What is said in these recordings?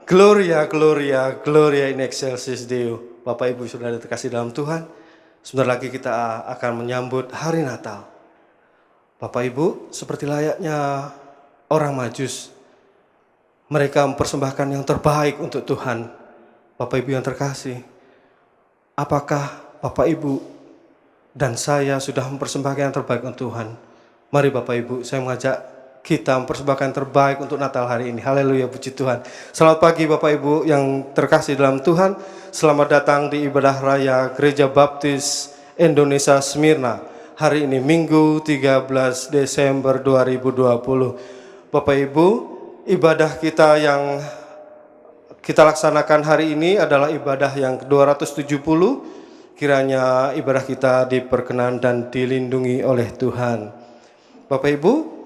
Gloria, Gloria, Gloria in excelsis Deo. Bapak Ibu Saudara terkasih dalam Tuhan, sebentar lagi kita akan menyambut hari Natal. Bapak Ibu, seperti layaknya orang Majus, mereka mempersembahkan yang terbaik untuk Tuhan. Bapak Ibu yang terkasih, apakah Bapak Ibu dan saya sudah mempersembahkan yang terbaik untuk Tuhan? Mari Bapak Ibu, saya mengajak kita mempersembahkan yang terbaik untuk Natal hari ini. Haleluya, puji Tuhan. Selamat pagi Bapak Ibu yang terkasih dalam Tuhan. Selamat datang di ibadah raya Gereja Baptis Indonesia Smyrna. Hari ini Minggu 13 Desember 2020. Bapak Ibu, ibadah kita yang kita laksanakan hari ini adalah ibadah yang ke-270. Kiranya ibadah kita diperkenan dan dilindungi oleh Tuhan. Bapak Ibu,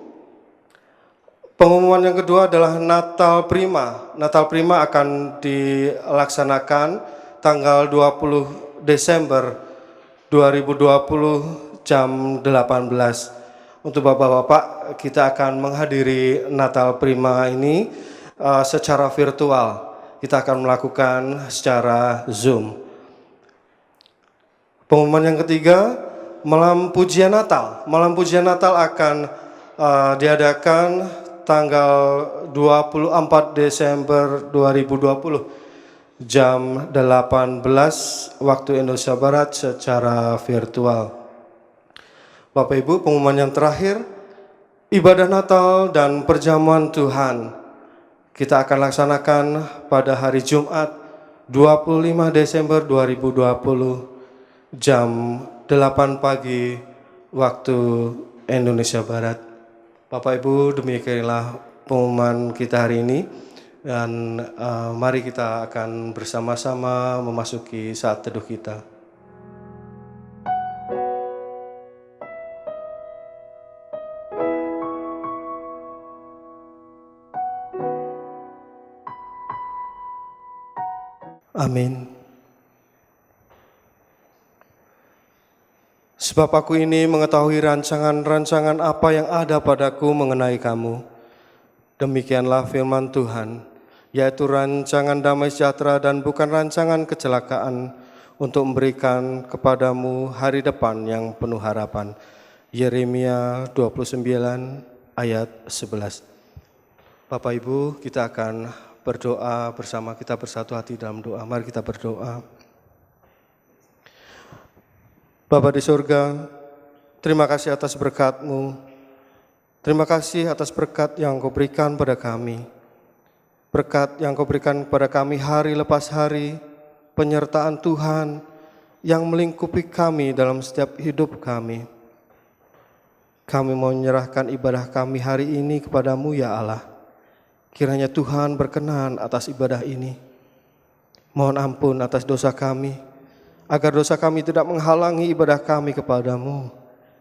pengumuman yang kedua adalah Natal Prima. Natal Prima akan dilaksanakan tanggal 20 Desember 2020 jam 18. Untuk Bapak-Bapak, kita akan menghadiri Natal Prima ini secara virtual. Kita akan melakukan secara Zoom. Pengumuman yang ketiga, malam pujian Natal. Malam pujian Natal akan diadakan tanggal 24 Desember 2020 jam 18 waktu Indonesia Barat secara virtual. Bapak Ibu, pengumuman yang terakhir, ibadah Natal dan perjamuan Tuhan kita akan laksanakan pada hari Jumat 25 Desember 2020 jam 8 pagi waktu Indonesia Barat. Bapak Ibu, demikianlah pengumuman kita hari ini, dan mari kita akan bersama-sama memasuki saat teduh kita. Amin. Sebab aku ini mengetahui rancangan-rancangan apa yang ada padaku mengenai kamu. Demikianlah firman Tuhan, yaitu rancangan damai sejahtera dan bukan rancangan kecelakaan, untuk memberikan kepadamu hari depan yang penuh harapan. Yeremia 29 ayat 11. Bapak Ibu, kita akan berdoa bersama, kita bersatu hati dalam doa. Mari kita berdoa. Bapa di surga, terima kasih atas berkat-Mu. Terima kasih atas berkat yang Kau berikan pada kami. Berkat yang Kau berikan kepada kami hari lepas hari, penyertaan Tuhan yang melingkupi kami dalam setiap hidup kami. Kami mau menyerahkan ibadah kami hari ini kepada-Mu ya Allah. Kiranya Tuhan berkenan atas ibadah ini. Mohon ampun atas dosa kami, agar dosa kami tidak menghalangi ibadah kami kepadamu.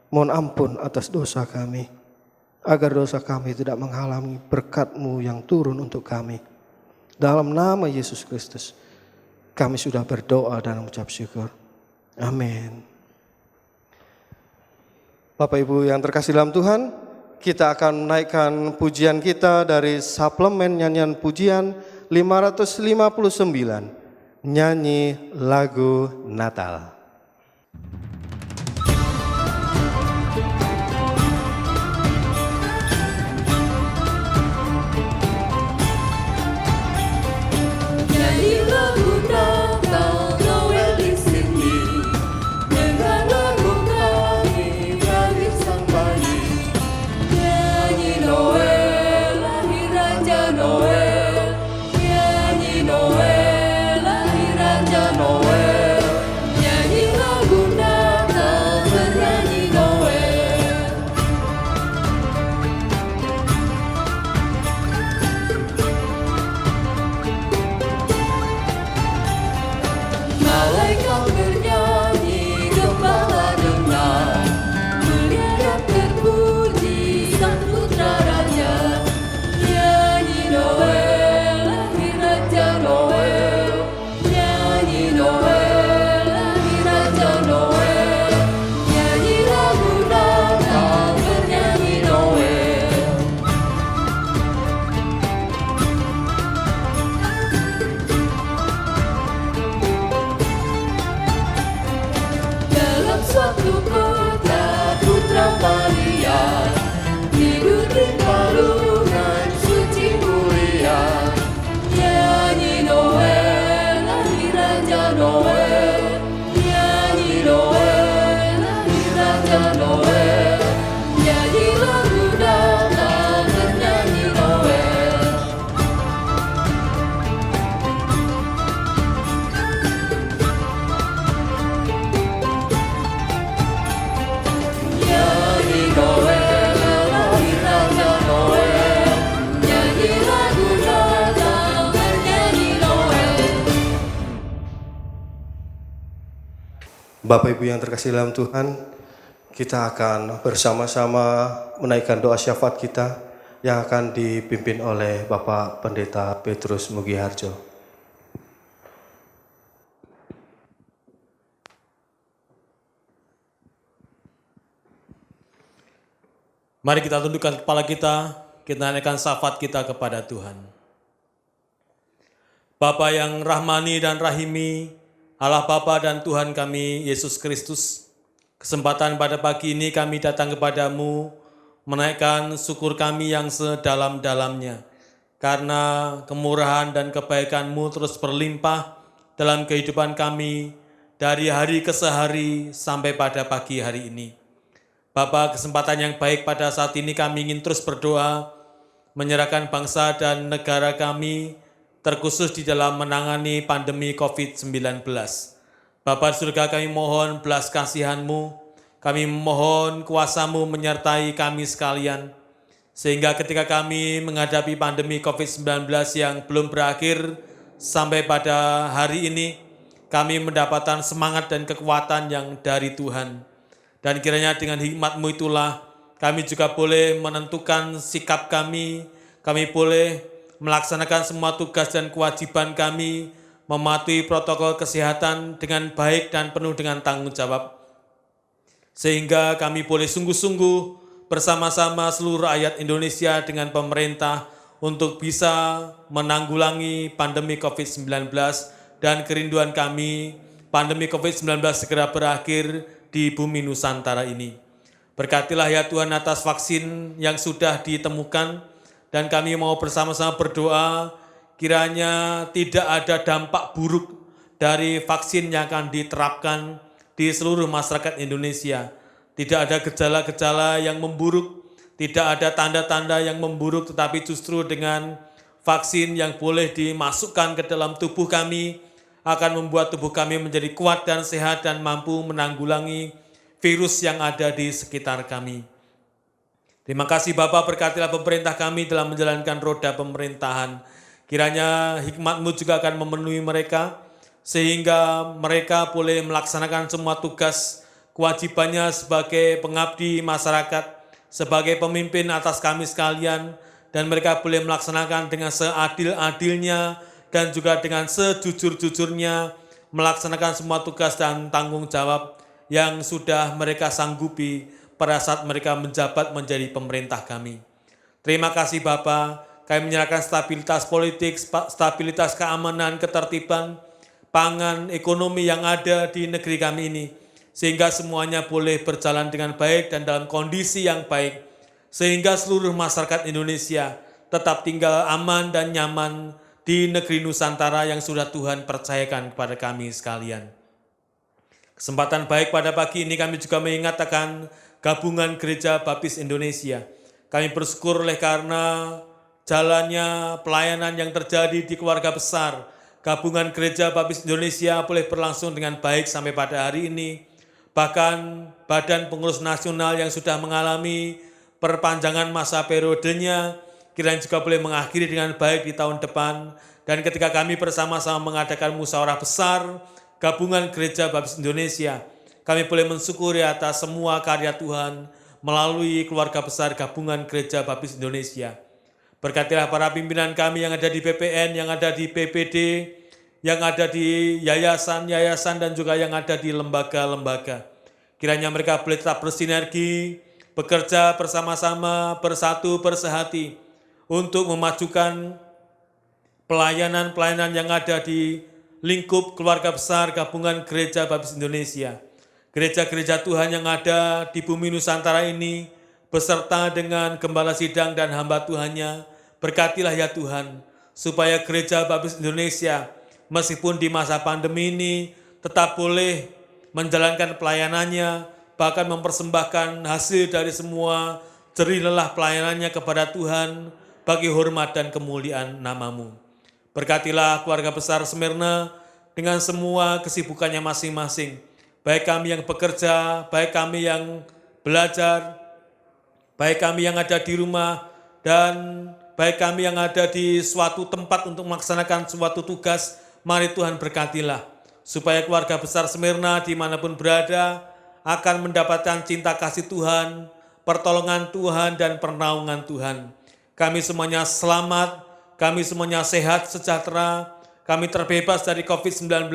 Mohon ampun atas dosa kami, agar dosa kami tidak menghalangi berkat-Mu yang turun untuk kami. Dalam nama Yesus Kristus, kami sudah berdoa dan mengucap syukur. Amin. Bapak Ibu yang terkasih dalam Tuhan, kita akan menaikkan pujian kita dari suplemen nyanyian pujian 559. Nyanyi lagu Natal. Nyanyi lagu Natal, Noel di sini, dengan lagu kami bagi sang bayi. Nyanyi Noel, lahir Raja Noel. Nyanyi Noel, Noel, nyanyi Bapak Ibu yang terkasih dalam Tuhan, kita akan bersama-sama menaikkan doa syafaat kita yang akan dipimpin oleh Bapak Pendeta Petrus Mugiharjo. Mari kita tundukkan kepala kita naikkan syafaat kita kepada Tuhan. Bapa yang rahmani dan rahimi, Allah Bapa dan Tuhan kami, Yesus Kristus, kesempatan pada pagi ini kami datang kepadamu, menaikkan syukur kami yang sedalam-dalamnya, karena kemurahan dan kebaikan-Mu terus berlimpah dalam kehidupan kami, dari hari ke hari sampai pada pagi hari ini. Bapa, kesempatan yang baik pada saat ini kami ingin terus berdoa, menyerahkan bangsa dan negara kami, terkhusus di dalam menangani pandemi COVID-19. Bapa di surga, kami mohon belas kasihan-Mu, kami mohon kuasa-Mu menyertai kami sekalian, sehingga ketika kami menghadapi pandemi COVID-19 yang belum berakhir sampai pada hari ini, kami mendapatkan semangat dan kekuatan yang dari Tuhan. Dan kiranya dengan hikmat-Mu itulah kami juga boleh menentukan sikap kami boleh melaksanakan semua tugas dan kewajiban kami, mematuhi protokol kesehatan dengan baik dan penuh dengan tanggung jawab. Sehingga kami boleh sungguh-sungguh bersama-sama seluruh rakyat Indonesia dengan pemerintah untuk bisa menanggulangi pandemi COVID-19 dan kerinduan kami, pandemi COVID-19 segera berakhir di bumi Nusantara ini. Berkatilah ya Tuhan atas vaksin yang sudah ditemukan, dan kami mau bersama-sama berdoa kiranya tidak ada dampak buruk dari vaksin yang akan diterapkan di seluruh masyarakat Indonesia. Tidak ada gejala-gejala yang memburuk, tidak ada tanda-tanda yang memburuk, tetapi justru dengan vaksin yang boleh dimasukkan ke dalam tubuh kami, akan membuat tubuh kami menjadi kuat dan sehat dan mampu menanggulangi virus yang ada di sekitar kami. Terima kasih Bapak, berkatilah pemerintah kami dalam menjalankan roda pemerintahan. Kiranya hikmat-Mu juga akan memenuhi mereka, sehingga mereka boleh melaksanakan semua tugas kewajibannya sebagai pengabdi masyarakat, sebagai pemimpin atas kami sekalian, dan mereka boleh melaksanakan dengan seadil-adilnya dan juga dengan sejujur-jujurnya melaksanakan semua tugas dan tanggung jawab yang sudah mereka sanggupi pada saat mereka menjabat menjadi pemerintah kami. Terima kasih Bapa, kami menyerahkan stabilitas politik, stabilitas keamanan, ketertiban, pangan, ekonomi yang ada di negeri kami ini, sehingga semuanya boleh berjalan dengan baik dan dalam kondisi yang baik, sehingga seluruh masyarakat Indonesia tetap tinggal aman dan nyaman di negeri Nusantara yang sudah Tuhan percayakan kepada kami sekalian. Kesempatan baik pada pagi ini kami juga mengingatkan Gabungan Gereja Baptis Indonesia. Kami bersyukur oleh karena jalannya pelayanan yang terjadi di keluarga besar Gabungan Gereja Baptis Indonesia boleh berlangsung dengan baik sampai pada hari ini. Bahkan Badan Pengurus Nasional yang sudah mengalami perpanjangan masa periodenya kiranya juga boleh mengakhiri dengan baik di tahun depan. Dan ketika kami bersama-sama mengadakan musyawarah besar Gabungan Gereja Baptis Indonesia, kami boleh mensyukuri atas semua karya Tuhan melalui keluarga besar Gabungan Gereja Baptis Indonesia. Berkatilah para pimpinan kami yang ada di PPN, yang ada di PPD, yang ada di yayasan-yayasan dan juga yang ada di lembaga-lembaga. Kiranya mereka boleh tetap bersinergi, bekerja bersama-sama, bersatu, bersehati, untuk memajukan pelayanan-pelayanan yang ada di lingkup keluarga besar Gabungan Gereja Baptis Indonesia. Gereja-gereja Tuhan yang ada di bumi Nusantara ini, beserta dengan gembala sidang dan hamba Tuhannya, berkatilah ya Tuhan, supaya Gereja Baptis Indonesia, meskipun di masa pandemi ini, tetap boleh menjalankan pelayanannya, bahkan mempersembahkan hasil dari semua jerih lelah pelayanannya kepada Tuhan, bagi hormat dan kemuliaan nama-Mu. Berkatilah keluarga besar Smyrna dengan semua kesibukannya masing-masing, baik kami yang bekerja, baik kami yang belajar, baik kami yang ada di rumah, dan baik kami yang ada di suatu tempat untuk melaksanakan suatu tugas. Mari Tuhan berkatilah, supaya keluarga besar Smyrna dimanapun berada akan mendapatkan cinta kasih Tuhan, pertolongan Tuhan, dan pernaungan Tuhan. Kami semuanya selamat, kami semuanya sehat, sejahtera, kami terbebas dari COVID-19,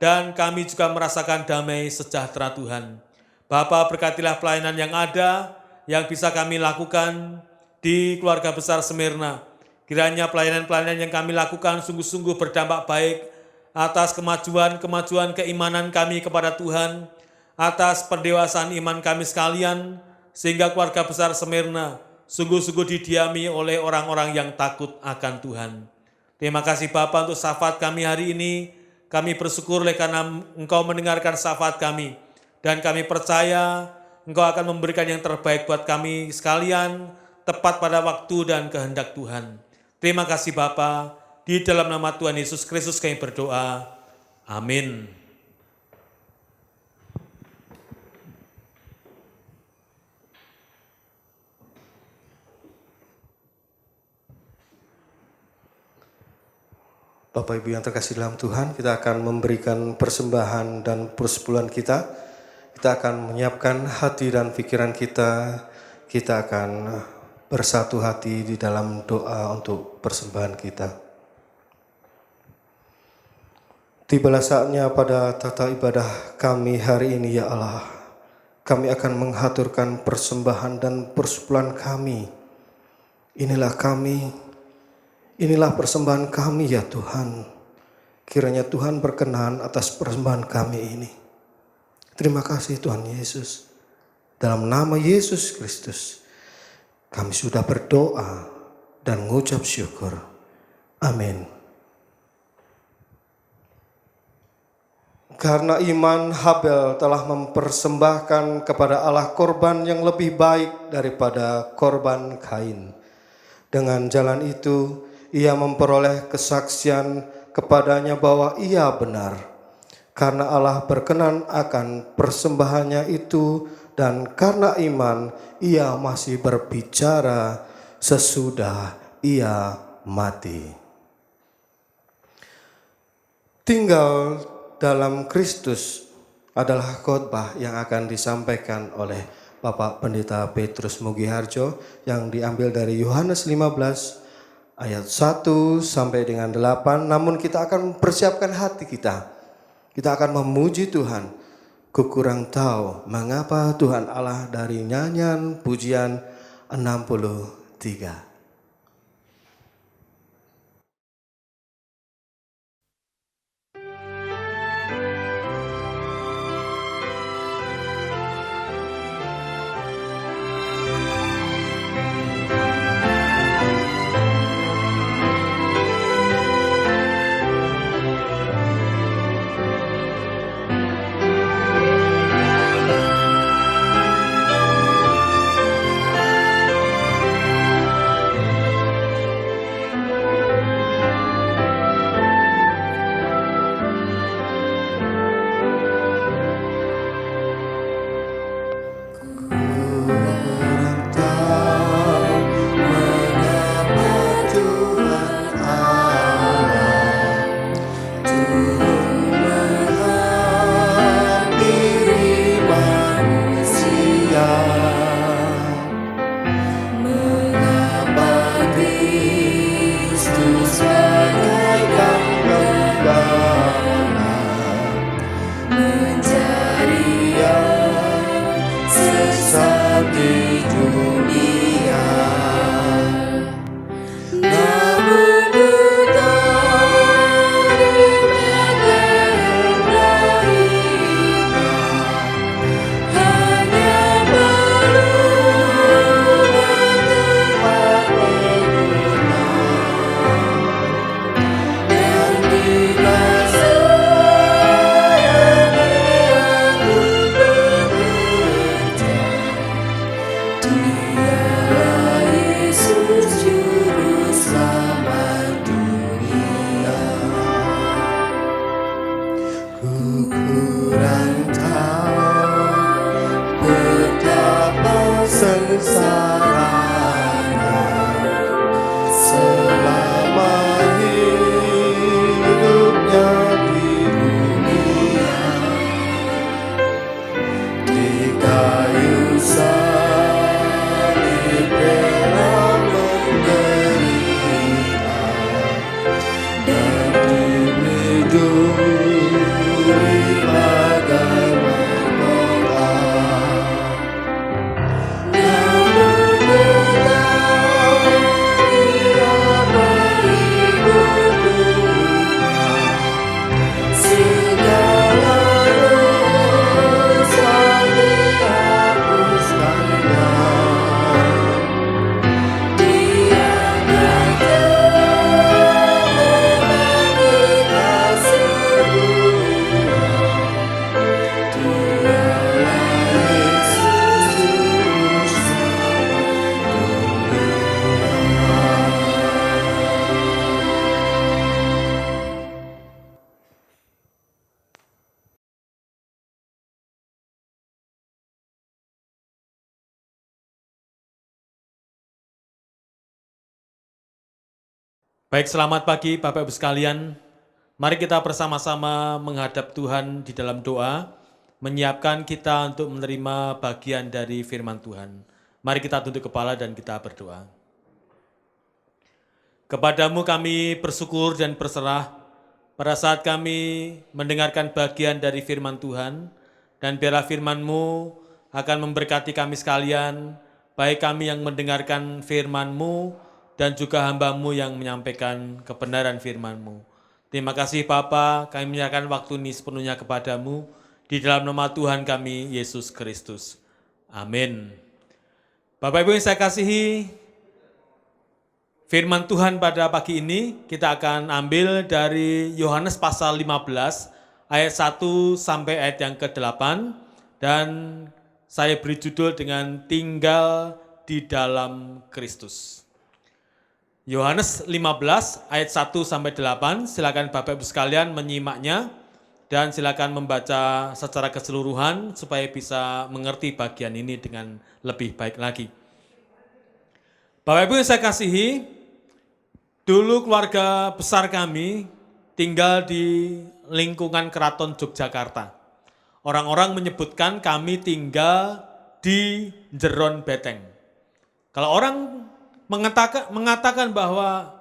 dan kami juga merasakan damai sejahtera Tuhan. Bapa, berkatilah pelayanan yang ada, yang bisa kami lakukan di keluarga besar Smyrna. Kiranya pelayanan-pelayanan yang kami lakukan sungguh-sungguh berdampak baik atas kemajuan keimanan kami kepada Tuhan, atas pendewasaan iman kami sekalian, sehingga keluarga besar Smyrna sungguh-sungguh didiami oleh orang-orang yang takut akan Tuhan. Terima kasih Bapa untuk syafaat kami hari ini. Kami bersyukur oleh karena Engkau mendengarkan syafaat kami, dan kami percaya Engkau akan memberikan yang terbaik buat kami sekalian, tepat pada waktu dan kehendak Tuhan. Terima kasih Bapa, di dalam nama Tuhan Yesus Kristus kami berdoa. Amin. Bapak Ibu yang terkasih dalam Tuhan, kita akan memberikan persembahan dan persepuluhan kita. Kita akan menyiapkan hati dan pikiran kita. Kita akan bersatu hati di dalam doa untuk persembahan kita. Tibalah saatnya pada tata ibadah kami hari ini ya Allah. Kami akan menghaturkan persembahan dan persepuluhan kami. Inilah kami, inilah persembahan kami ya Tuhan. Kiranya Tuhan berkenan atas persembahan kami ini. Terima kasih Tuhan Yesus. Dalam nama Yesus Kristus, kami sudah berdoa dan mengucap syukur. Amin. Karena iman, Habel telah mempersembahkan kepada Allah korban yang lebih baik daripada korban Kain. Dengan jalan itu, ia memperoleh kesaksian kepadanya bahwa ia benar. Karena Allah berkenan akan persembahannya itu, dan karena iman ia masih berbicara sesudah ia mati. Tinggal dalam Kristus adalah khotbah yang akan disampaikan oleh Bapak Pendeta Petrus Mugiharjo yang diambil dari Yohanes 15 ayat 1 sampai dengan 8. Namun kita akan mempersiapkan hati kita. Kita akan memuji Tuhan. Ku kurang tahu mengapa Tuhan Allah, dari nyanyian pujian 63. Baik, selamat pagi Bapak Ibu sekalian. Mari kita bersama-sama menghadap Tuhan di dalam doa, menyiapkan kita untuk menerima bagian dari firman Tuhan. Mari kita tunduk kepala dan kita berdoa. Kepadamu kami bersyukur dan berserah pada saat kami mendengarkan bagian dari firman Tuhan, dan biarlah firman-Mu akan memberkati kami sekalian, baik kami yang mendengarkan firman-Mu dan juga hamba-Mu yang menyampaikan kebenaran firman-Mu. Terima kasih Bapa, kami menyerahkan waktu ini sepenuhnya kepadamu, di dalam nama Tuhan kami, Yesus Kristus. Amin. Bapak Ibu yang saya kasihi, firman Tuhan pada pagi ini kita akan ambil dari Yohanes pasal 15, ayat 1 sampai ayat yang ke-8, dan saya beri judul dengan tinggal di dalam Kristus. Yohanes 15 ayat 1 sampai 8, silakan Bapak Ibu sekalian menyimaknya dan silakan membaca secara keseluruhan supaya bisa mengerti bagian ini dengan lebih baik lagi. Bapak Ibu yang saya kasihi, dulu keluarga besar kami tinggal di lingkungan Keraton Yogyakarta. Orang-orang menyebutkan kami tinggal di Jeron Beteng. Kalau orang mengatakan bahwa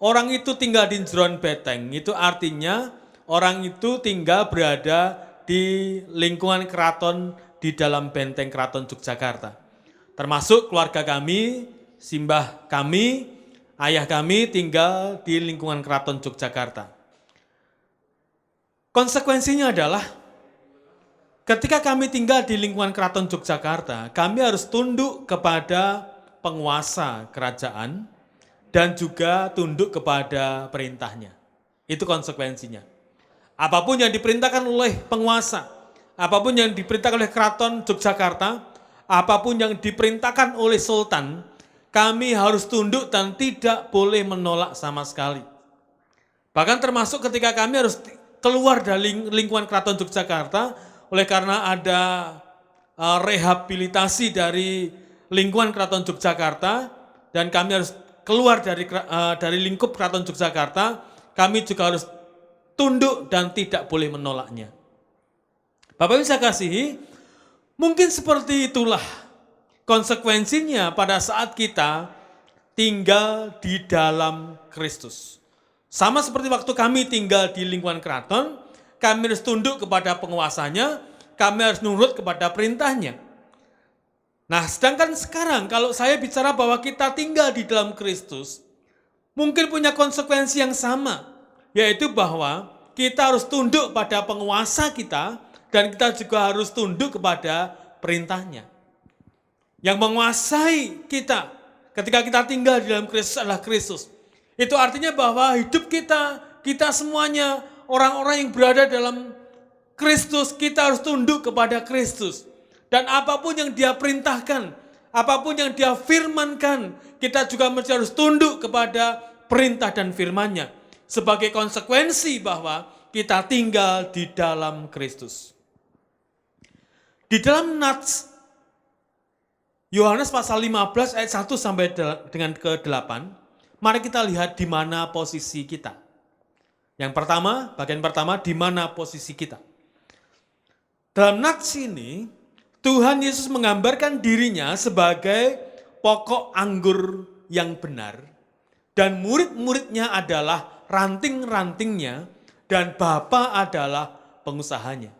orang itu tinggal di Jeron Beteng, itu artinya orang itu tinggal berada di lingkungan keraton di dalam benteng Keraton Yogyakarta. Termasuk keluarga kami, simbah kami, ayah kami tinggal di lingkungan Keraton Yogyakarta. Konsekuensinya adalah ketika kami tinggal di lingkungan Keraton Yogyakarta, kami harus tunduk kepada penguasa kerajaan dan juga tunduk kepada perintahnya. Itu konsekuensinya. Apapun yang diperintahkan oleh penguasa, apapun yang diperintahkan oleh Keraton Yogyakarta, apapun yang diperintahkan oleh sultan, kami harus tunduk dan tidak boleh menolak sama sekali. Bahkan termasuk ketika kami harus keluar dari lingkungan Keraton Yogyakarta, oleh karena ada rehabilitasi dari lingkungan Keraton Yogyakarta, dan kami harus keluar dari lingkup Keraton Yogyakarta, kami juga harus tunduk dan tidak boleh menolaknya. Bapak Ibu saya kasihi, mungkin seperti itulah konsekuensinya pada saat kita tinggal di dalam Kristus. Sama seperti waktu kami tinggal di lingkungan keraton, kami harus tunduk kepada penguasanya, kami harus nurut kepada perintahnya. Nah, sedangkan sekarang kalau saya bicara bahwa kita tinggal di dalam Kristus, mungkin punya konsekuensi yang sama, yaitu bahwa kita harus tunduk pada penguasa kita, dan kita juga harus tunduk kepada perintahnya. Yang menguasai kita ketika kita tinggal di dalam Kristus adalah Kristus. Itu artinya bahwa hidup kita semuanya, orang-orang yang berada dalam Kristus, kita harus tunduk kepada Kristus. Dan apapun yang Dia perintahkan, apapun yang Dia firmankan, kita juga mesti harus tunduk kepada perintah dan firman-Nya. Sebagai konsekuensi bahwa kita tinggal di dalam Kristus. Di dalam Nats Yohanes pasal 15 ayat 1 sampai dengan ke-8, mari kita lihat di mana posisi kita. Yang pertama, bagian pertama, di mana posisi kita. Dalam Nats ini, Tuhan Yesus menggambarkan dirinya sebagai pokok anggur yang benar, dan murid-muridnya adalah ranting-rantingnya, dan Bapa adalah pengusahanya.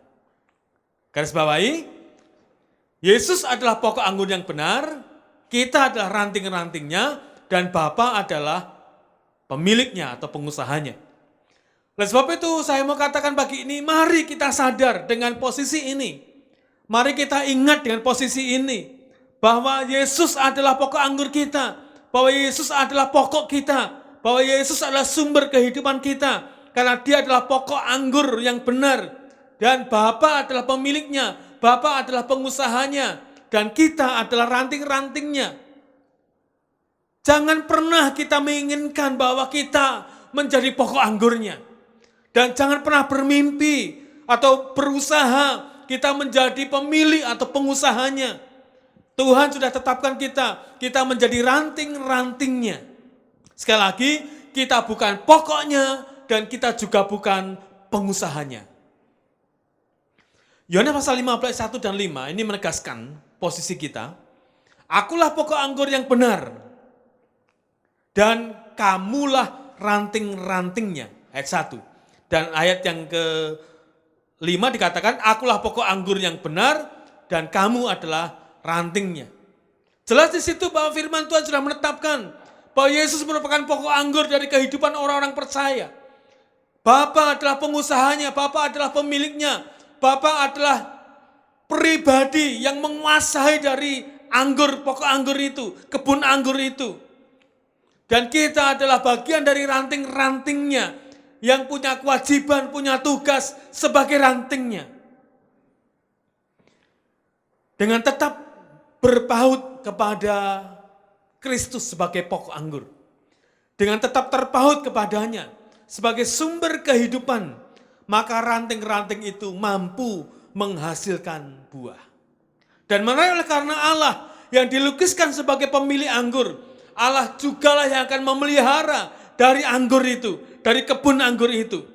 Garis bawahi, Yesus adalah pokok anggur yang benar, kita adalah ranting-rantingnya, dan Bapa adalah pemiliknya atau pengusahanya. Oleh sebab itu saya mau katakan pagi ini, mari kita sadar dengan posisi ini. Mari kita ingat dengan posisi ini, bahwa Yesus adalah pokok anggur kita, bahwa Yesus adalah pokok kita, bahwa Yesus adalah sumber kehidupan kita, karena Dia adalah pokok anggur yang benar, dan Bapa adalah pemiliknya, Bapa adalah pengusahanya, dan kita adalah ranting-rantingnya. Jangan pernah kita menginginkan bahwa kita menjadi pokok anggurnya. Dan jangan pernah bermimpi atau berusaha kita menjadi pemilik atau pengusahanya. Tuhan sudah tetapkan kita menjadi ranting-rantingnya. Sekali lagi, kita bukan pokoknya, dan kita juga bukan pengusahanya. Yohanes pasal 15 ayat 1 dan 5 ini menegaskan posisi kita. Akulah pokok anggur yang benar, dan kamulah ranting-rantingnya. Ayat 1. Dan ayat yang ke-5 dikatakan, akulah pokok anggur yang benar, dan kamu adalah rantingnya. Jelas di situ bahwa firman Tuhan sudah menetapkan bahwa Yesus merupakan pokok anggur dari kehidupan orang-orang percaya. Bapa adalah pengusahanya, Bapa adalah pemiliknya, Bapa adalah pribadi yang menguasai dari anggur, pokok anggur itu, kebun anggur itu. Dan kita adalah bagian dari ranting-rantingnya yang punya kewajiban, punya tugas sebagai rantingnya. Dengan tetap berpaut kepada Kristus sebagai pokok anggur. Dengan tetap terpaut kepadanya sebagai sumber kehidupan, maka ranting-ranting itu mampu menghasilkan buah. Dan oleh karena Allah yang dilukiskan sebagai pemilik anggur, Allah jugalah yang akan memelihara dari anggur itu, dari kebun anggur itu.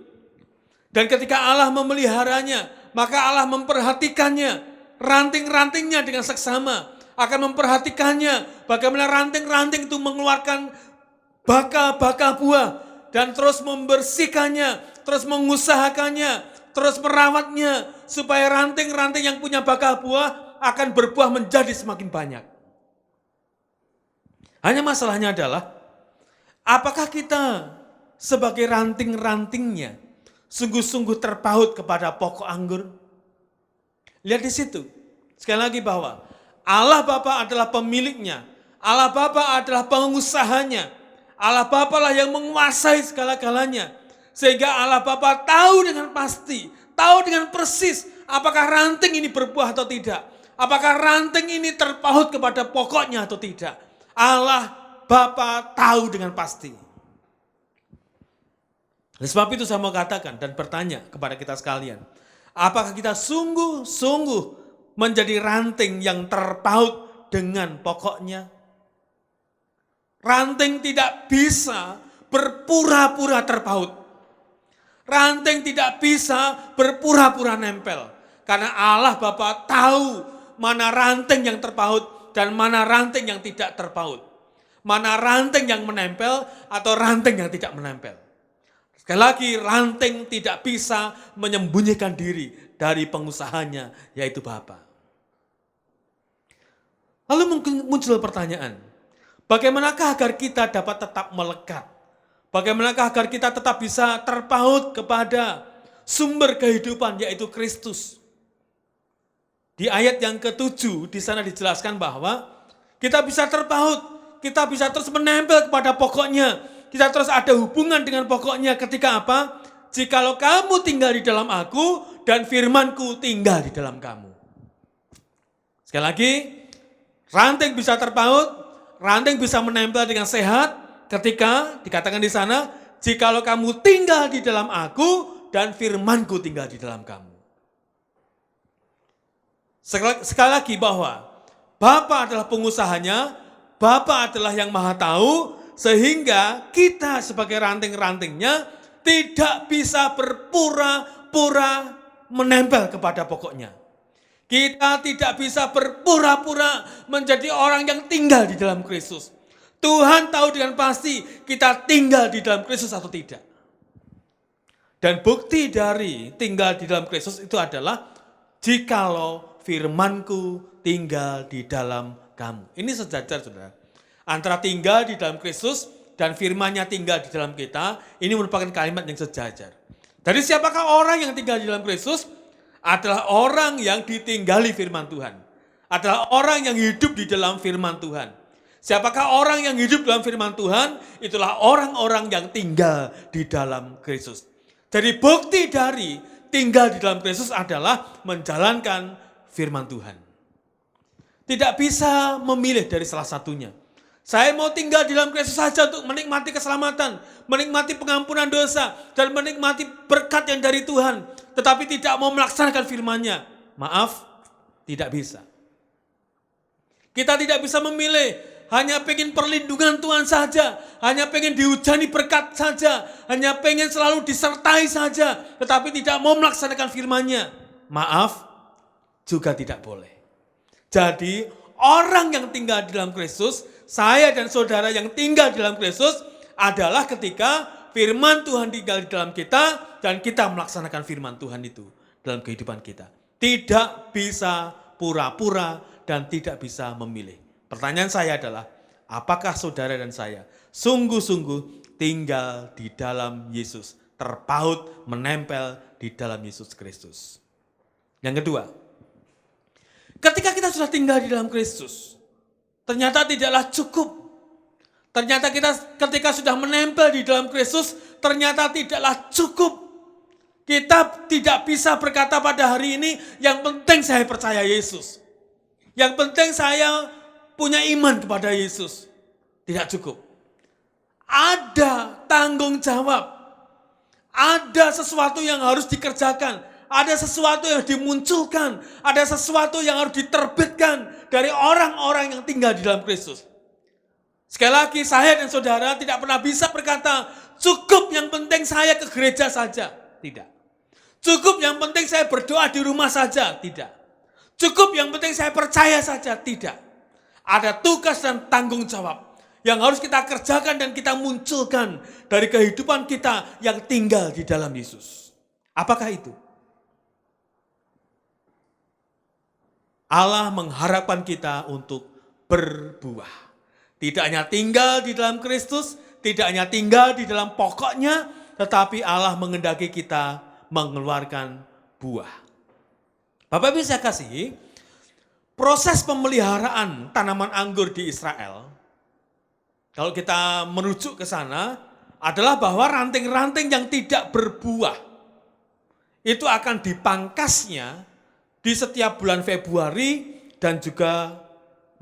Dan ketika Allah memeliharanya, maka Allah memperhatikannya, ranting-rantingnya dengan seksama, akan memperhatikannya bagaimana ranting-ranting itu mengeluarkan baka-baka buah, dan terus membersihkannya, terus mengusahakannya, terus merawatnya, supaya ranting-ranting yang punya baka buah akan berbuah menjadi semakin banyak. Hanya masalahnya adalah, apakah kita sebagai ranting-rantingnya sungguh-sungguh terpaut kepada pokok anggur? Lihat di situ, sekali lagi bahwa Allah Bapa adalah pemiliknya, Allah Bapa adalah pengusahanya, Allah Bapa lah yang menguasai segala-galanya. Sehingga Allah Bapa tahu dengan pasti, tahu dengan persis apakah ranting ini berbuah atau tidak. Apakah ranting ini terpaut kepada pokoknya atau tidak. Allah Bapa tahu dengan pasti. Oleh sebab itu saya mau katakan dan bertanya kepada kita sekalian. Apakah kita sungguh-sungguh menjadi ranting yang terpaut dengan pokoknya? Ranting tidak bisa berpura-pura terpaut. Ranting tidak bisa berpura-pura nempel. Karena Allah Bapa tahu mana ranting yang terpaut dan mana ranting yang tidak terpaut. Mana ranting yang menempel atau ranting yang tidak menempel. Sekali lagi, ranting tidak bisa menyembunyikan diri dari pengusahanya, yaitu Bapa. Lalu muncul pertanyaan, bagaimanakah agar kita dapat tetap melekat? Bagaimanakah agar kita tetap bisa terpaut kepada sumber kehidupan, yaitu Kristus? Di ayat yang ke-7 di sana dijelaskan bahwa kita bisa terpaut, kita bisa terus menempel kepada pokoknya, kita terus ada hubungan dengan pokoknya ketika apa? Jikalau kamu tinggal di dalam aku dan firmanku tinggal di dalam kamu. Sekali lagi, ranting bisa terpaut, ranting bisa menempel dengan sehat ketika dikatakan di sana, jikalau kamu tinggal di dalam aku dan firmanku tinggal di dalam kamu. Sekali lagi bahwa Bapa adalah pengusahanya, Bapa adalah yang maha tahu, sehingga kita sebagai ranting-rantingnya tidak bisa berpura-pura menempel kepada pokoknya. Kita tidak bisa berpura-pura menjadi orang yang tinggal di dalam Kristus. Tuhan tahu dengan pasti kita tinggal di dalam Kristus atau tidak. Dan bukti dari tinggal di dalam Kristus itu adalah jikalau firmanku tinggal di dalam kamu. Ini sejajar, saudara. Antara tinggal di dalam Kristus dan firman-Nya tinggal di dalam kita, ini merupakan kalimat yang sejajar. Jadi siapakah orang yang tinggal di dalam Kristus? Adalah orang yang ditinggali firman Tuhan. Adalah orang yang hidup di dalam firman Tuhan. Siapakah orang yang hidup dalam firman Tuhan? Itulah orang-orang yang tinggal di dalam Kristus. Jadi bukti dari tinggal di dalam Kristus adalah menjalankan firman Tuhan. Tidak bisa memilih dari salah satunya. Saya mau tinggal di dalam Kristus saja untuk menikmati keselamatan, menikmati pengampunan dosa, dan menikmati berkat yang dari Tuhan. Tetapi tidak mau melaksanakan firman-Nya. Maaf, tidak bisa. Kita tidak bisa memilih hanya pengen perlindungan Tuhan saja, hanya pengen dihujani berkat saja, hanya pengen selalu disertai saja, tetapi tidak mau melaksanakan firman-Nya. Maaf, juga tidak boleh. Jadi orang yang tinggal di dalam Kristus, saya dan saudara yang tinggal di dalam Kristus adalah ketika firman Tuhan tinggal di dalam kita dan kita melaksanakan firman Tuhan itu dalam kehidupan kita. Tidak bisa pura-pura dan tidak bisa memilih. Pertanyaan saya adalah, apakah saudara dan saya sungguh-sungguh tinggal di dalam Yesus, terpaut menempel di dalam Yesus Kristus? Yang kedua, ketika kita sudah tinggal di dalam Kristus, ternyata tidaklah cukup. Ternyata kita ketika sudah menempel di dalam Kristus, ternyata tidaklah cukup. Kita tidak bisa berkata pada hari ini, yang penting saya percaya Yesus. Yang penting saya punya iman kepada Yesus. Tidak cukup. Ada tanggung jawab. Ada sesuatu yang harus dikerjakan. Ada sesuatu yang dimunculkan. Ada sesuatu yang harus diterbitkan dari orang-orang yang tinggal di dalam Kristus. Sekali lagi, saya dan saudara tidak pernah bisa berkata, cukup yang penting saya ke gereja saja. Tidak. Cukup yang penting saya berdoa di rumah saja. Tidak. Cukup yang penting saya percaya saja. Tidak. Ada tugas dan tanggung jawab yang harus kita kerjakan dan kita munculkan dari kehidupan kita yang tinggal di dalam Yesus. Apakah itu? Allah mengharapkan kita untuk berbuah. Tidak hanya tinggal di dalam Kristus, tidak hanya tinggal di dalam pokoknya, tetapi Allah menghendaki kita mengeluarkan buah. Bapak Ibu saya kasih, proses pemeliharaan tanaman anggur di Israel, kalau kita merujuk ke sana, adalah bahwa ranting-ranting yang tidak berbuah, itu akan dipangkasnya di setiap bulan Februari dan juga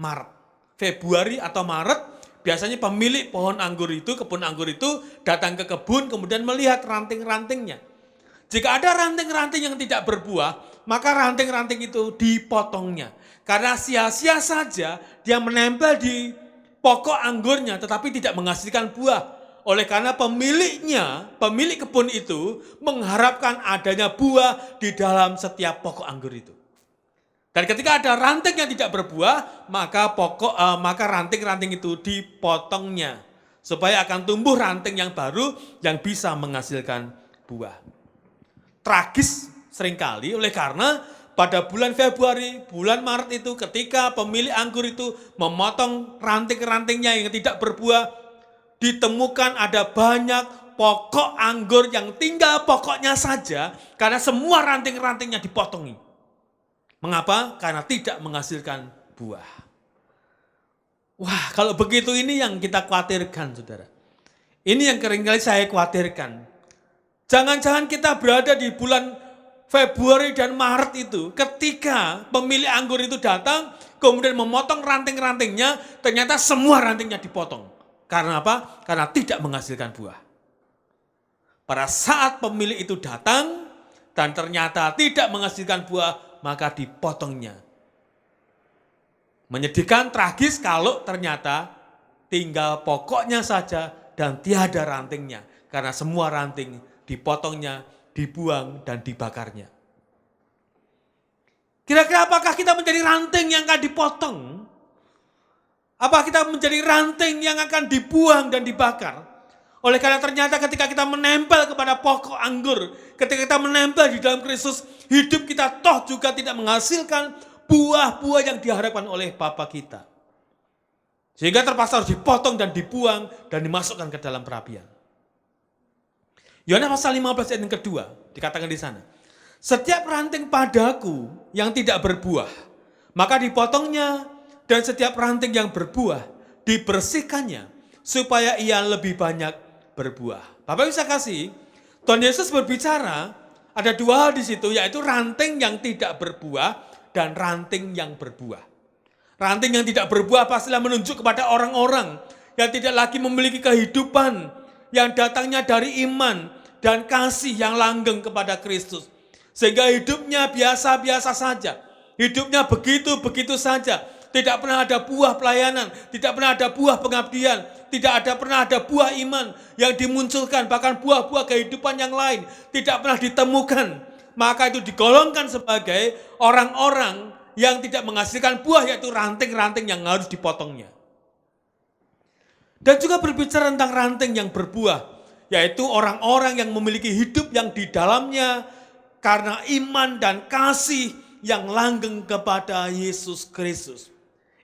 Maret. Februari atau Maret, biasanya pemilik pohon anggur itu, kebun anggur itu datang ke kebun kemudian melihat ranting-rantingnya. Jika ada ranting-ranting yang tidak berbuah, maka ranting-ranting itu dipotongnya. Karena sia-sia saja dia menempel di pokok anggurnya tetapi tidak menghasilkan buah. Oleh karena pemilik kebun itu mengharapkan adanya buah di dalam setiap pokok anggur itu. Dan ketika ada ranting yang tidak berbuah, maka ranting-ranting itu dipotongnya supaya akan tumbuh ranting yang baru yang bisa menghasilkan buah. Tragis seringkali oleh karena pada bulan Februari, bulan Maret itu ketika pemilik anggur itu memotong ranting-rantingnya yang tidak berbuah, ditemukan ada banyak pokok anggur yang tinggal pokoknya saja karena semua ranting-rantingnya dipotongi. Mengapa? Karena tidak menghasilkan buah. Wah, kalau begitu ini yang kita khawatirkan, saudara. Ini yang seringkali saya khawatirkan. Jangan-jangan kita berada di bulan Februari dan Maret itu, ketika pemilik anggur itu datang, kemudian memotong ranting-rantingnya, ternyata semua rantingnya dipotong. Karena apa? Karena tidak menghasilkan buah. Pada saat pemilik itu datang, dan ternyata tidak menghasilkan buah, maka dipotongnya. Menyedihkan, tragis kalau ternyata tinggal pokoknya saja dan tiada rantingnya. Karena semua ranting dipotongnya, dibuang, dan dibakarnya. Kira-kira apakah kita menjadi ranting yang akan dipotong? Apa kita menjadi ranting yang akan dibuang dan dibakar? Oleh karena ternyata ketika kita menempel kepada pokok anggur, ketika kita menempel di dalam Kristus, hidup kita toh juga tidak menghasilkan buah-buah yang diharapkan oleh Bapa kita. Sehingga terpaksa harus dipotong dan dibuang dan dimasukkan ke dalam perapian. Yohanes pasal 15 ayat yang kedua dikatakan di sana. Setiap ranting padaku yang tidak berbuah, maka dipotongnya, dan setiap ranting yang berbuah dibersihkannya supaya ia lebih banyak berbuah. Bapak bisa kasih, Tuhan Yesus berbicara ada dua hal di situ, yaitu ranting yang tidak berbuah dan ranting yang berbuah. Ranting yang tidak berbuah pastilah menunjuk kepada orang-orang yang tidak lagi memiliki kehidupan yang datangnya dari iman dan kasih yang langgeng kepada Kristus. Sehingga hidupnya biasa-biasa saja. Hidupnya begitu-begitu saja. tidak pernah ada buah pelayanan, tidak pernah ada buah pengabdian, tidak pernah ada buah iman yang dimunculkan, bahkan buah-buah kehidupan yang lain tidak pernah ditemukan. Maka itu digolongkan sebagai orang-orang yang tidak menghasilkan buah, yaitu ranting-ranting yang harus dipotongnya. Dan juga berbicara tentang ranting yang berbuah, yaitu orang-orang yang memiliki hidup yang di dalamnya karena iman dan kasih yang langgeng kepada Yesus Kristus.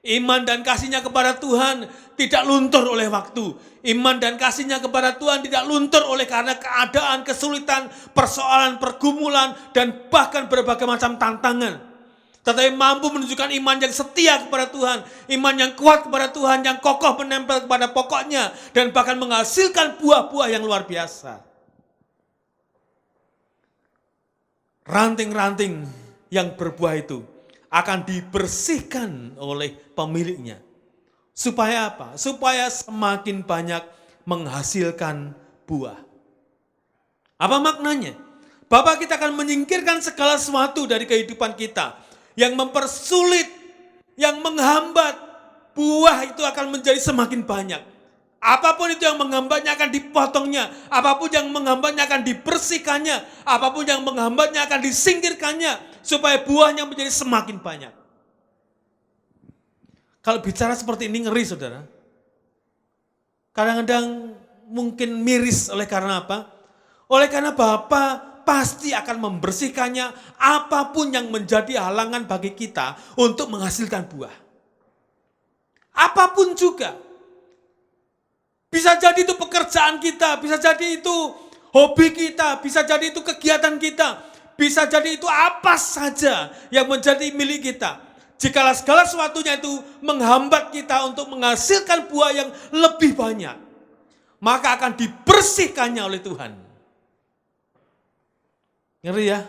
Iman dan kasihnya kepada Tuhan tidak luntur oleh waktu. Iman dan kasihnya kepada Tuhan tidak luntur oleh karena keadaan, kesulitan, persoalan, pergumulan, dan bahkan berbagai macam tantangan. Tetapi mampu menunjukkan iman yang setia kepada Tuhan, iman yang kuat kepada Tuhan, yang kokoh menempel kepada pokoknya, dan bahkan menghasilkan buah-buah yang luar biasa. Ranting-ranting yang berbuah itu akan dibersihkan oleh pemiliknya. Supaya apa? Supaya semakin banyak menghasilkan buah. Apa maknanya? Bapak, kita akan menyingkirkan segala sesuatu dari kehidupan kita yang mempersulit, yang menghambat. Buah itu akan menjadi semakin banyak. Apapun itu yang menghambatnya akan dipotongnya, apapun yang menghambatnya akan dibersihkannya, apapun yang menghambatnya akan disingkirkannya, supaya buahnya menjadi semakin banyak. Kalau bicara seperti ini ngeri, saudara. Kadang-kadang mungkin miris oleh karena apa? Oleh karena Bapa pasti akan membersihkannya apapun yang menjadi halangan bagi kita untuk menghasilkan buah. Apapun juga. Bisa jadi itu pekerjaan kita, bisa jadi itu hobi kita, bisa jadi itu kegiatan kita, bisa jadi itu apa saja yang menjadi milik kita. Jikalau segala sesuatunya itu menghambat kita untuk menghasilkan buah yang lebih banyak, maka akan dibersihkannya oleh Tuhan. Ngeri ya?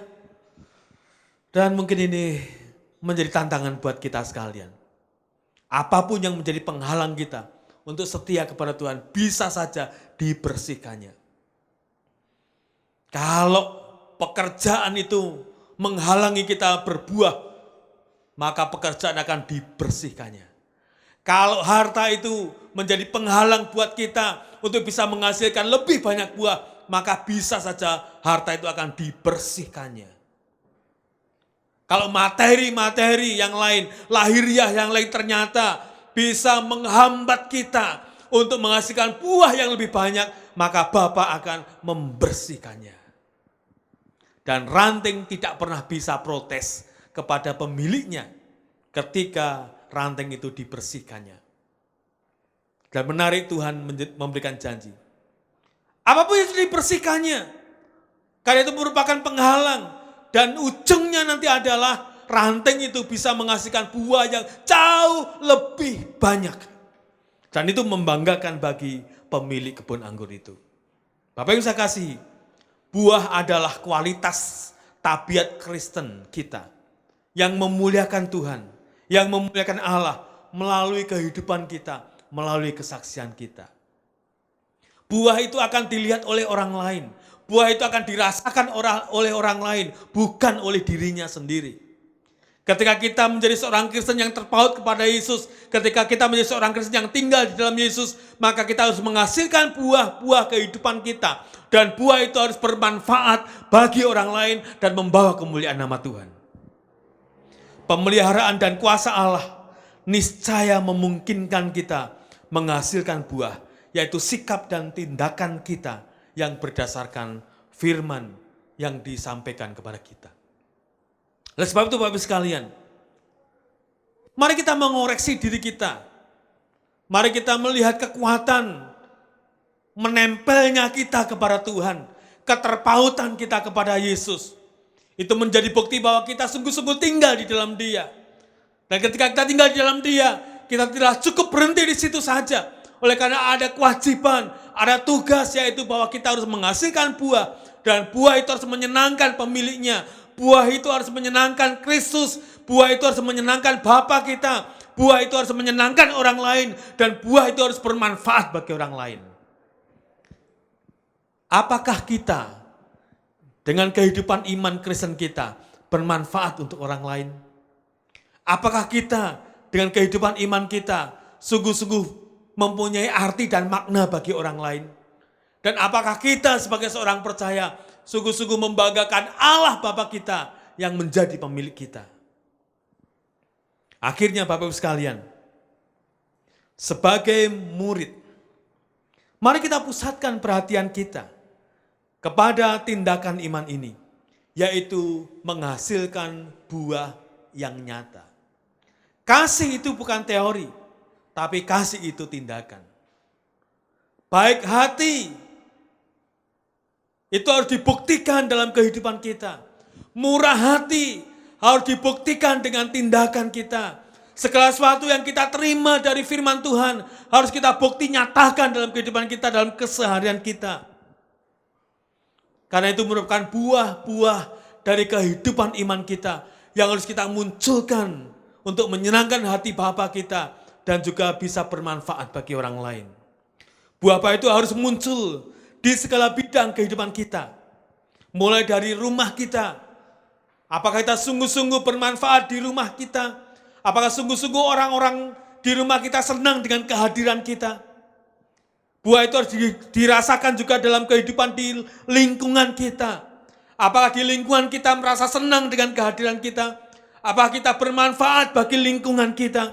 Dan mungkin ini menjadi tantangan buat kita sekalian. Apapun yang menjadi penghalang kita untuk setia kepada Tuhan, bisa saja dibersihkannya. Kalau pekerjaan itu menghalangi kita berbuah, maka pekerjaan akan dibersihkannya. Kalau harta itu menjadi penghalang buat kita untuk bisa menghasilkan lebih banyak buah, maka bisa saja harta itu akan dibersihkannya. Kalau materi-materi yang lain, lahiriah yang lain ternyata bisa menghambat kita untuk menghasilkan buah yang lebih banyak, maka Bapa akan membersihkannya. Dan ranting tidak pernah bisa protes kepada pemiliknya ketika ranting itu dibersihkannya. Dan menarik, Tuhan memberikan janji. Apapun yang dibersihkannya, karena itu merupakan penghalang, dan ujungnya nanti adalah ranting itu bisa menghasilkan buah yang jauh lebih banyak. Dan itu membanggakan bagi pemilik kebun anggur itu. Bapak yang saya kasihi, buah adalah kualitas tabiat Kristen kita yang memuliakan Tuhan, yang memuliakan Allah melalui kehidupan kita, melalui kesaksian kita. Buah itu akan dilihat oleh orang lain. Buah itu akan dirasakan oleh orang lain, bukan oleh dirinya sendiri. Ketika kita menjadi seorang Kristen yang terpaut kepada Yesus, ketika kita menjadi seorang Kristen yang tinggal di dalam Yesus, maka kita harus menghasilkan buah-buah kehidupan kita. Dan buah itu harus bermanfaat bagi orang lain dan membawa kemuliaan nama Tuhan. Pemeliharaan dan kuasa Allah niscaya memungkinkan kita menghasilkan buah, yaitu sikap dan tindakan kita yang berdasarkan firman yang disampaikan kepada kita. Oleh sebab itu Bapak sekalian, mari kita mengoreksi diri kita. Mari kita melihat kekuatan menempelnya kita kepada Tuhan, keterpautan kita kepada Yesus. Itu menjadi bukti bahwa kita sungguh-sungguh tinggal di dalam Dia. Dan ketika kita tinggal di dalam Dia, kita tidak cukup berhenti di situ saja. Oleh karena ada kewajiban, ada tugas, yaitu bahwa kita harus menghasilkan buah. Dan buah itu harus menyenangkan pemiliknya. Buah itu harus menyenangkan Kristus. Buah itu harus menyenangkan Bapa kita. Buah itu harus menyenangkan orang lain. Dan buah itu harus bermanfaat bagi orang lain. Apakah kita dengan kehidupan iman Kristen kita bermanfaat untuk orang lain? Apakah kita dengan kehidupan iman kita sungguh-sungguh mempunyai arti dan makna bagi orang lain? Dan apakah kita sebagai seorang percaya sungguh-sungguh membanggakan Allah Bapa kita yang menjadi pemilik kita? Akhirnya Bapak Ibu sekalian, sebagai murid, mari kita pusatkan perhatian kita kepada tindakan iman ini, yaitu menghasilkan buah yang nyata. Kasih itu bukan teori, tapi kasih itu tindakan. Baik hati, itu harus dibuktikan dalam kehidupan kita. Murah hati harus dibuktikan dengan tindakan kita. Segala sesuatu yang kita terima dari firman Tuhan harus kita bukti nyatakan dalam kehidupan kita, dalam keseharian kita. Karena itu merupakan buah-buah dari kehidupan iman kita yang harus kita munculkan untuk menyenangkan hati Bapa kita dan juga bisa bermanfaat bagi orang lain. Buah-buah itu harus muncul di segala bidang kehidupan kita. Mulai dari rumah kita. Apakah kita sungguh-sungguh bermanfaat di rumah kita? Apakah sungguh-sungguh orang-orang di rumah kita senang dengan kehadiran kita? Buah itu harus dirasakan juga dalam kehidupan di lingkungan kita. Apakah di lingkungan kita merasa senang dengan kehadiran kita? Apakah kita bermanfaat bagi lingkungan kita?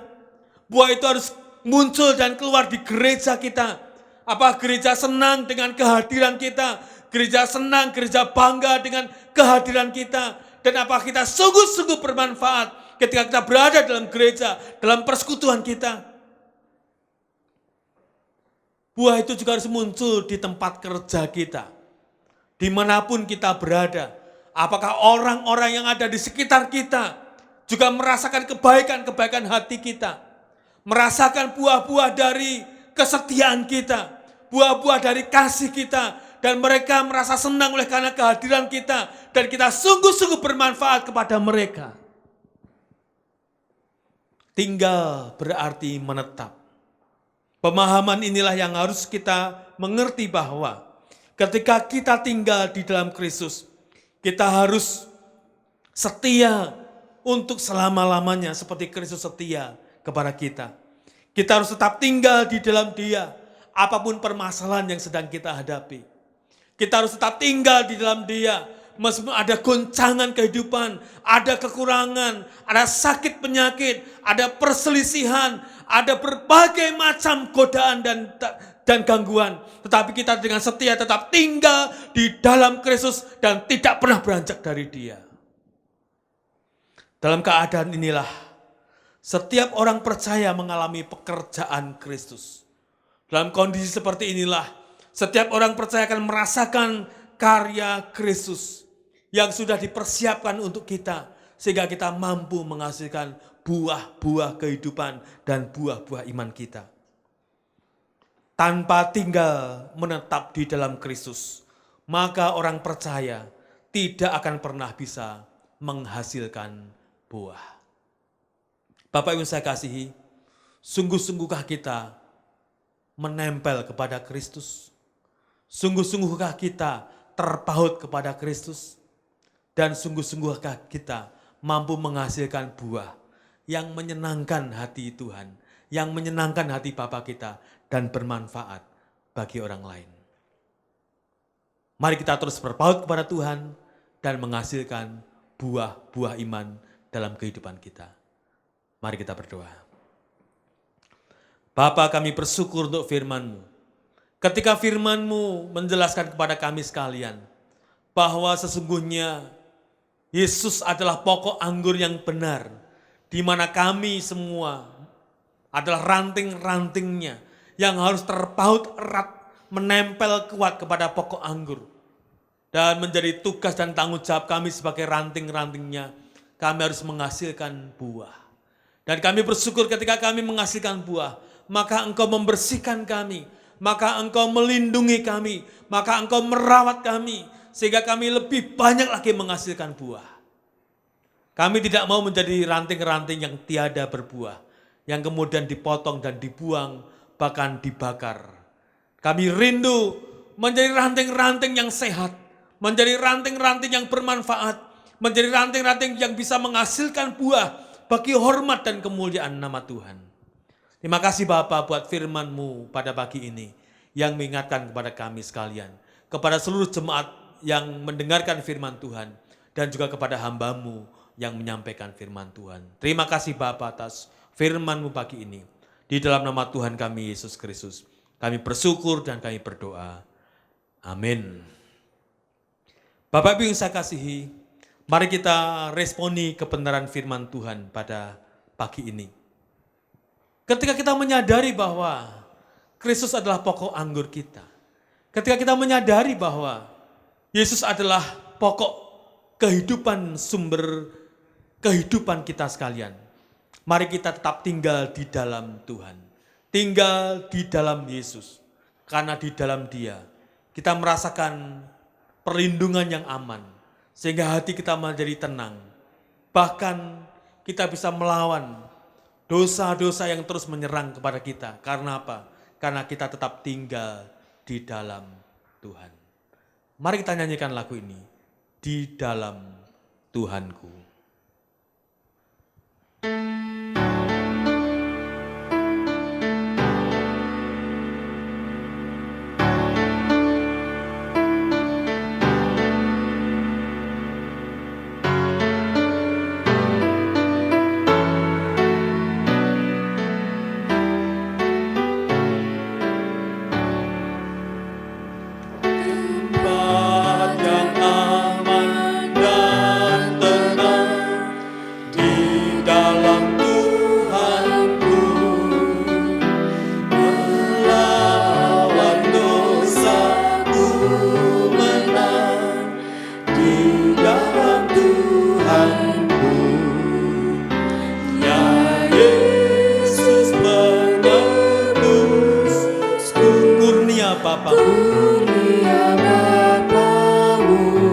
Buah itu harus muncul dan keluar di gereja kita. Apakah gereja senang dengan kehadiran kita? Gereja senang, gereja bangga dengan kehadiran kita. Dan apakah kita sungguh-sungguh bermanfaat ketika kita berada dalam gereja, dalam persekutuan kita? Buah itu juga harus muncul di tempat kerja kita. Dimanapun kita berada. Apakah orang-orang yang ada di sekitar kita juga merasakan kebaikan-kebaikan hati kita. Merasakan buah-buah dari kesetiaan kita. Buah-buah dari kasih kita. Dan mereka merasa senang oleh karena kehadiran kita. Dan kita sungguh-sungguh bermanfaat kepada mereka. Tinggal berarti menetap. Pemahaman inilah yang harus kita mengerti bahwa ketika kita tinggal di dalam Kristus, kita harus setia untuk selama-lamanya seperti Kristus setia kepada kita. Kita harus tetap tinggal di dalam Dia, apapun permasalahan yang sedang kita hadapi. Kita harus tetap tinggal di dalam Dia, meskipun ada goncangan kehidupan, ada kekurangan, ada sakit penyakit, ada perselisihan, ada berbagai macam godaan dan gangguan. Tetapi kita dengan setia tetap tinggal di dalam Kristus dan tidak pernah beranjak dari Dia. Dalam keadaan inilah, setiap orang percaya mengalami pekerjaan Kristus. Dalam kondisi seperti inilah, setiap orang percaya akan merasakan karya Kristus yang sudah dipersiapkan untuk kita, sehingga kita mampu menghasilkan buah-buah kehidupan dan buah-buah iman kita. Tanpa tinggal menetap di dalam Kristus, maka orang percaya tidak akan pernah bisa menghasilkan buah. Bapak Ibu saya kasihi, sungguh-sungguhkah kita menempel kepada Kristus? Sungguh-sungguhkah kita terpaut kepada Kristus? Dan sungguh-sungguhkah kita mampu menghasilkan buah yang menyenangkan hati Tuhan, yang menyenangkan hati Bapa kita, dan bermanfaat bagi orang lain. Mari kita terus berpaut kepada Tuhan dan menghasilkan buah-buah iman dalam kehidupan kita. Mari kita berdoa. Bapa, kami bersyukur untuk firman-Mu. Ketika firman-Mu menjelaskan kepada kami sekalian bahwa sesungguhnya Yesus adalah pokok anggur yang benar, di mana kami semua adalah ranting-rantingnya yang harus terpaut erat, menempel kuat kepada pokok anggur. Dan menjadi tugas dan tanggung jawab kami sebagai ranting-rantingnya, kami harus menghasilkan buah. Dan kami bersyukur ketika kami menghasilkan buah, maka Engkau membersihkan kami, maka Engkau melindungi kami, maka Engkau merawat kami, sehingga kami lebih banyak lagi menghasilkan buah. Kami tidak mau menjadi ranting-ranting yang tiada berbuah, yang kemudian dipotong dan dibuang, bahkan dibakar. Kami rindu menjadi ranting-ranting yang sehat, menjadi ranting-ranting yang bermanfaat, menjadi ranting-ranting yang bisa menghasilkan buah bagi hormat dan kemuliaan nama Tuhan. Terima kasih Bapa buat firman-Mu pada pagi ini yang mengingatkan kepada kami sekalian, kepada seluruh jemaat yang mendengarkan firman Tuhan, dan juga kepada hamba-Mu yang menyampaikan firman Tuhan. Terima kasih Bapa atas firman-Mu pagi ini. Di dalam nama Tuhan kami Yesus Kristus, kami bersyukur dan kami berdoa. Amin. Bapak Ibu yang saya kasihi, mari kita responi kebenaran firman Tuhan pada pagi ini. Ketika kita menyadari bahwa Kristus adalah pokok anggur kita, ketika kita menyadari bahwa Yesus adalah pokok kehidupan, sumber kehidupan kita sekalian, mari kita tetap tinggal di dalam Tuhan, tinggal di dalam Yesus, karena di dalam Dia kita merasakan perlindungan yang aman, sehingga hati kita menjadi tenang. Bahkan kita bisa melawan dosa-dosa yang terus menyerang kepada kita. Karena apa? Karena kita tetap tinggal di dalam Tuhan. Mari kita nyanyikan lagu ini, Di Dalam Tuhanku.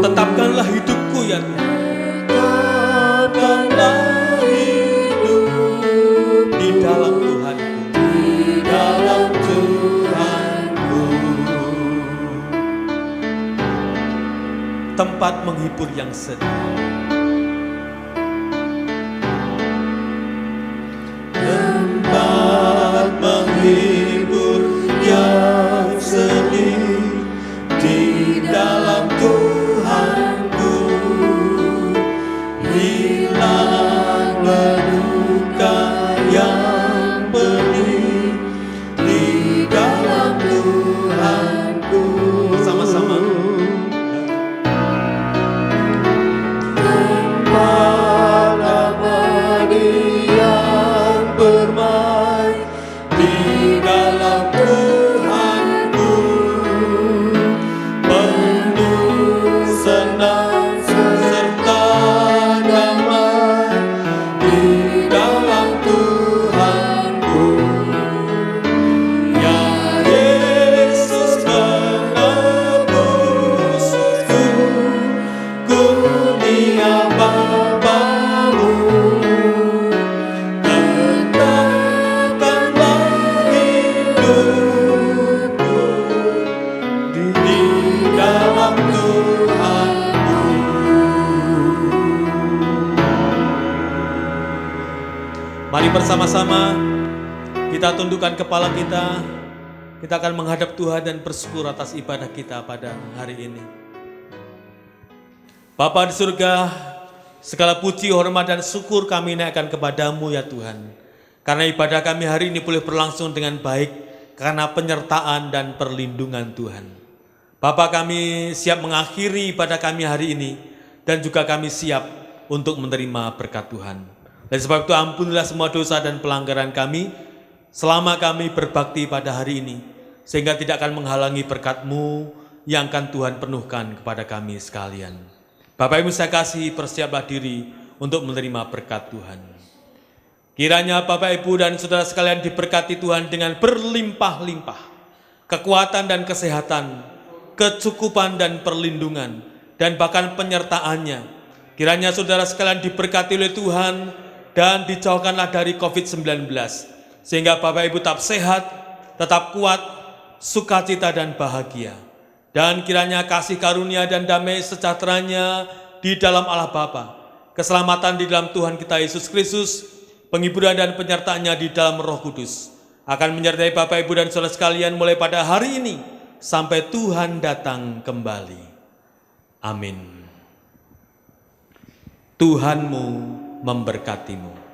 Tetapkanlah hidupku ya Tuhan. Tetapkanlah hidup di dalam Tuhanku. Di dalam Tuhanku. Tempat menghibur yang sedih. Tempat menghibur yang sedih di dalam Tuhanku, hilanglah duka yang pedih di dalam Tuhanku. Bersama-sama. Tempat abadi yang bermain di dalam Tuhanku, penuh senang serta damai di dalam Tuhanku. Ya Yesus penebusku, kurnia Bapa-Mu, tetapkanlah hidupku di dalam Tuhanku. Mari bersama-sama kita tundukkan kepala kita. Kita akan menghadap Tuhan dan bersyukur atas ibadah kita pada hari ini. Bapa di surga, segala puji, hormat, dan syukur kami naikkan kepadamu ya Tuhan. Karena ibadah kami hari ini boleh berlangsung dengan baik karena penyertaan dan perlindungan Tuhan. Bapa, kami siap mengakhiri ibadah kami hari ini dan juga kami siap untuk menerima berkat Tuhan. Dan sebab itu ampunilah semua dosa dan pelanggaran kami selama kami berbakti pada hari ini, sehingga tidak akan menghalangi berkat-Mu yang akan Tuhan penuhkan kepada kami sekalian. Bapak Ibu saya kasih, persiaplah diri untuk menerima berkat Tuhan. Kiranya Bapak Ibu dan saudara sekalian diberkati Tuhan dengan berlimpah-limpah kekuatan dan kesehatan, kecukupan dan perlindungan, dan bahkan penyertaannya. Kiranya saudara sekalian diberkati oleh Tuhan dan dijauhkanlah dari COVID-19, sehingga Bapak Ibu tetap sehat, tetap kuat, sukacita dan bahagia. Dan kiranya kasih karunia dan damai sejahteranya di dalam Allah Bapa, keselamatan di dalam Tuhan kita Yesus Kristus, penghiburan dan penyertaannya di dalam Roh Kudus akan menyertai Bapak, Ibu, dan saudara sekalian mulai pada hari ini sampai Tuhan datang kembali. Amin. Tuhanmu memberkatimu.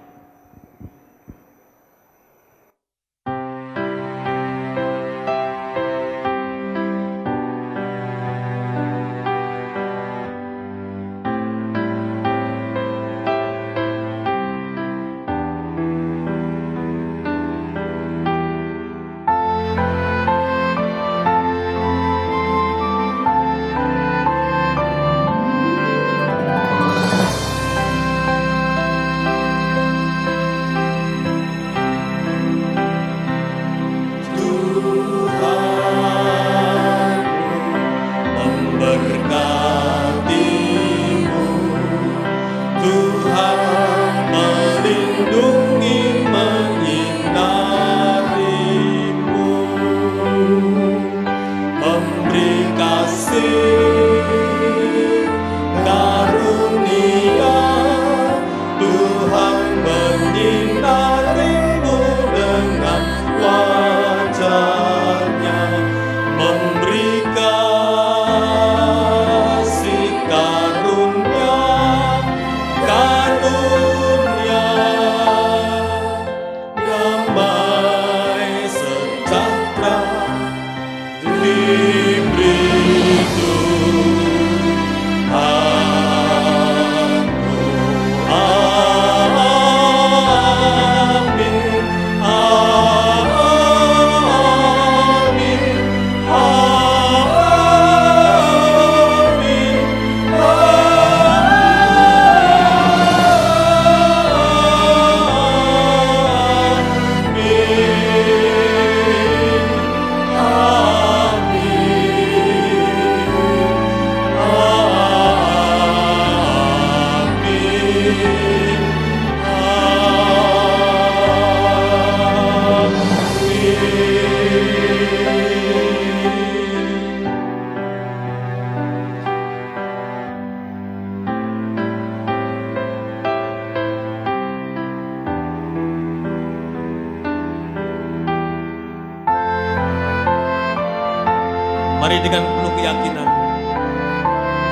Mari dengan penuh keyakinan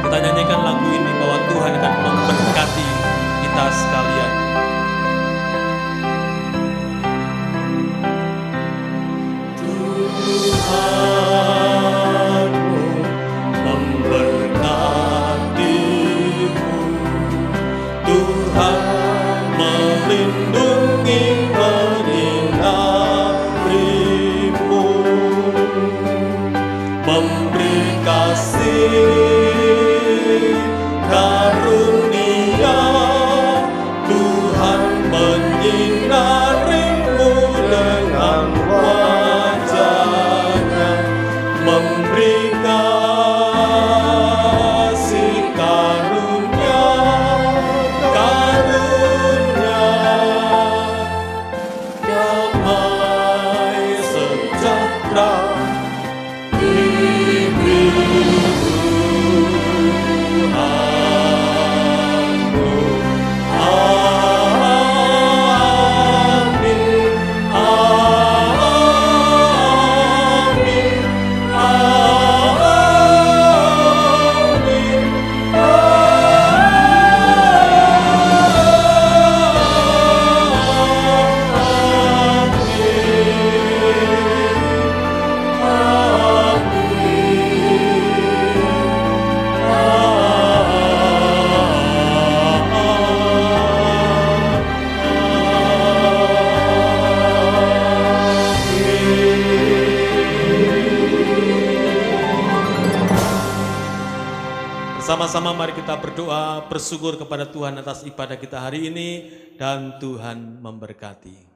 kita nyanyikan lagu ini bahwa Tuhan akan memberkati kita sekalian. Tuhanmu memberkatimu, Tuhan melindungi menyinarimu, memberi kasih karunia, Tuhan menyinarimu dengan wajah-Nya, memberi kasih karunia, damai sejahtera Sama-sama mari kita berdoa, bersyukur kepada Tuhan atas ibadah kita hari ini, dan Tuhan memberkati.